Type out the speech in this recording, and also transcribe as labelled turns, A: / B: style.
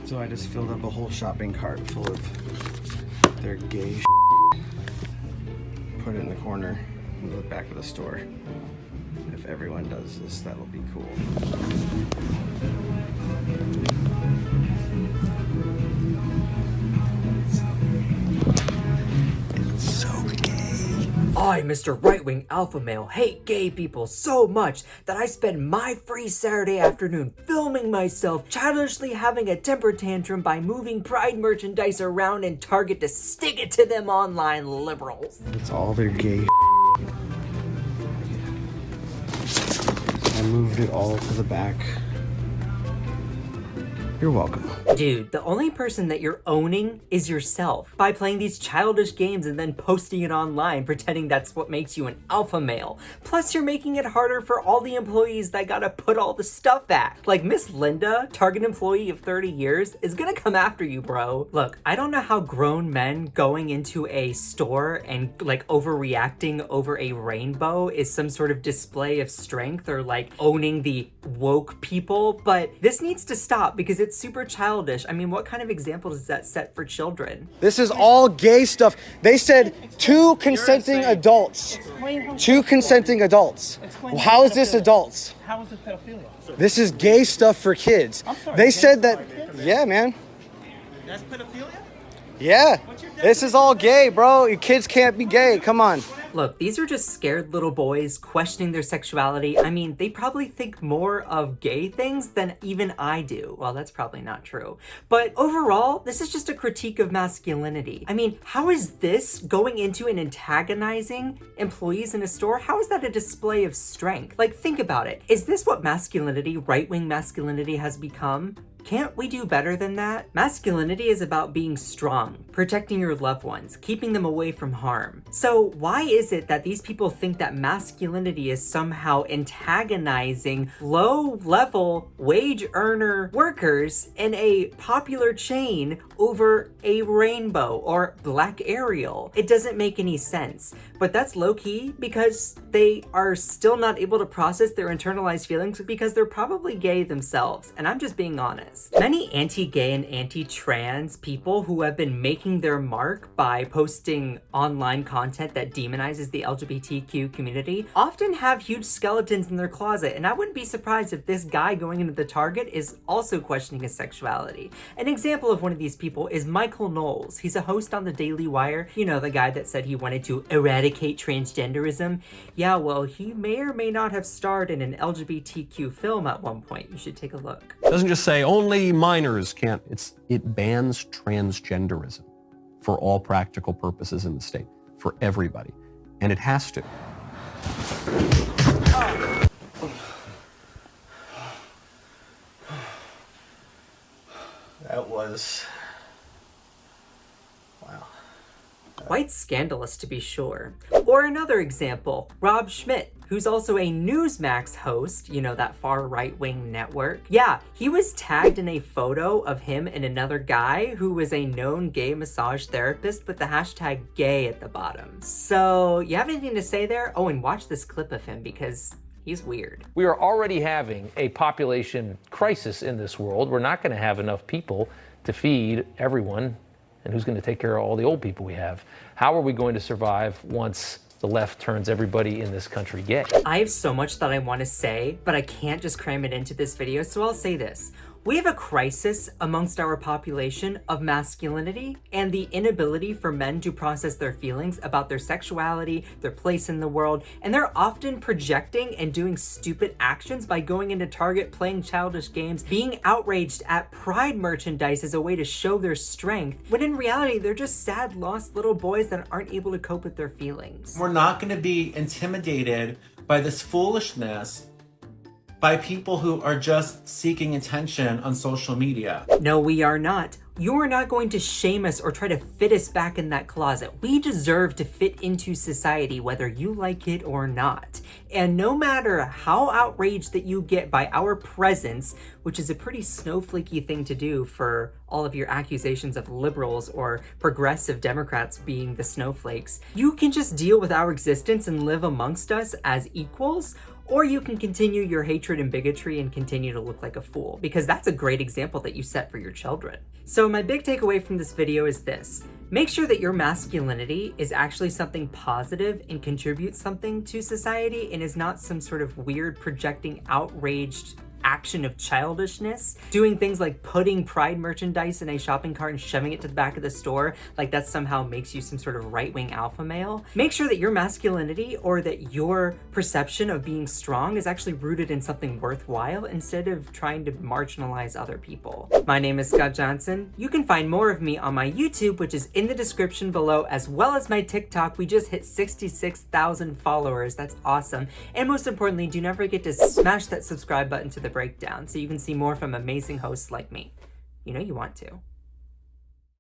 A: So I just filled up a whole shopping cart full of their gay put it in the corner in the back of the store. If everyone does this, that'll be cool. It's so gay.
B: I, Mr. Right-Wing Alpha Male, hate gay people so much that I spend my free Saturday afternoon filming myself childishly having a temper tantrum by moving Pride merchandise around in Target to stick it to them online liberals.
A: It's all their gay. I moved it all to the back. You're welcome.
B: Dude, the only person that you're owning is yourself by playing these childish games and then posting it online pretending that's what makes you an alpha male. Plus you're making it harder for all the employees that gotta put all the stuff back. Like Miss Linda, Target employee of 30 years, is gonna come after you, bro. Look, I don't know how grown men going into a store and like overreacting over a rainbow is some sort of display of strength or like owning the woke people, but this needs to stop because it's super childish. I mean, what kind of example does that set for children?
A: This is all gay stuff. They said two consenting adults. Two consenting adults. How is this adults?
C: How is it pedophilia?
A: This is gay stuff for kids. They said that, yeah, man.
C: That's pedophilia?
A: Yeah. This is all gay, bro. Your kids can't be gay. Come on.
B: Look, these are just scared little boys questioning their sexuality. I mean, they probably think more of gay things than even I do. Well, that's probably not true. But overall, this is just a critique of masculinity. I mean, how is this going into and antagonizing employees in a store? How is that a display of strength? Like, think about it. Is this what masculinity, right-wing masculinity, has become? Can't we do better than that? Masculinity is about being strong, protecting your loved ones, keeping them away from harm. So why is it that these people think that masculinity is somehow antagonizing low-level wage earner workers in a popular chain over a rainbow or black Ariel? It doesn't make any sense. But that's low-key because they are still not able to process their internalized feelings because they're probably gay themselves. And I'm just being honest. Many anti-gay and anti-trans people who have been making their mark by posting online content that demonizes the LGBTQ community often have huge skeletons in their closet, and I wouldn't be surprised if this guy going into the Target is also questioning his sexuality. An example of one of these people is Michael Knowles. He's a host on the Daily Wire. You know, the guy that said he wanted to eradicate transgenderism. Yeah, well, he may or may not have starred in an LGBTQ film at one point. You should take a look.
D: It doesn't just say only minors can't. It bans transgenderism for all practical purposes in the state, for everybody. And it has to.
A: That was... wow.
B: Quite scandalous, to be sure. Or another example, Rob Schmidt, who's also a Newsmax host, you know, that far right-wing network. Yeah, he was tagged in a photo of him and another guy who was a known gay massage therapist with the hashtag gay at the bottom. So, you have anything to say there? Oh, and watch this clip of him because he's weird.
E: We are already having a population crisis in this world. We're not going to have enough people to feed everyone. And who's going to take care of all the old people we have? How are we going to survive once the left turns everybody in this country gay?
B: I have so much that I want to say, but I can't just cram it into this video, so I'll say this. We have a crisis amongst our population of masculinity and the inability for men to process their feelings about their sexuality, their place in the world, and they're often projecting and doing stupid actions by going into Target, playing childish games, being outraged at Pride merchandise as a way to show their strength, when in reality, they're just sad, lost little boys that aren't able to cope with their feelings.
C: We're not going to be intimidated by this foolishness by people who are just seeking attention on social media.
B: No, we are not. You are not going to shame us or try to fit us back in that closet. We deserve to fit into society whether you like it or not. And no matter how outraged that you get by our presence, which is a pretty snowflakey thing to do for all of your accusations of liberals or progressive Democrats being the snowflakes, you can just deal with our existence and live amongst us as equals, or you can continue your hatred and bigotry and continue to look like a fool, because that's a great example that you set for your children. So my big takeaway from this video is this: make sure that your masculinity is actually something positive and contributes something to society and is not some sort of weird projecting outraged action of childishness, doing things like putting Pride merchandise in a shopping cart and shoving it to the back of the store like that somehow makes you some sort of right-wing alpha male. Make sure that your masculinity or that your perception of being strong is actually rooted in something worthwhile instead of trying to marginalize other people. My name is Scott Johnson. You can find more of me on my YouTube, which is in the description below, as well as my TikTok. We just hit 66,000 followers. That's awesome. And most importantly, do not forget to smash that subscribe button to the breakdown so you can see more from amazing hosts like me. You know you want to.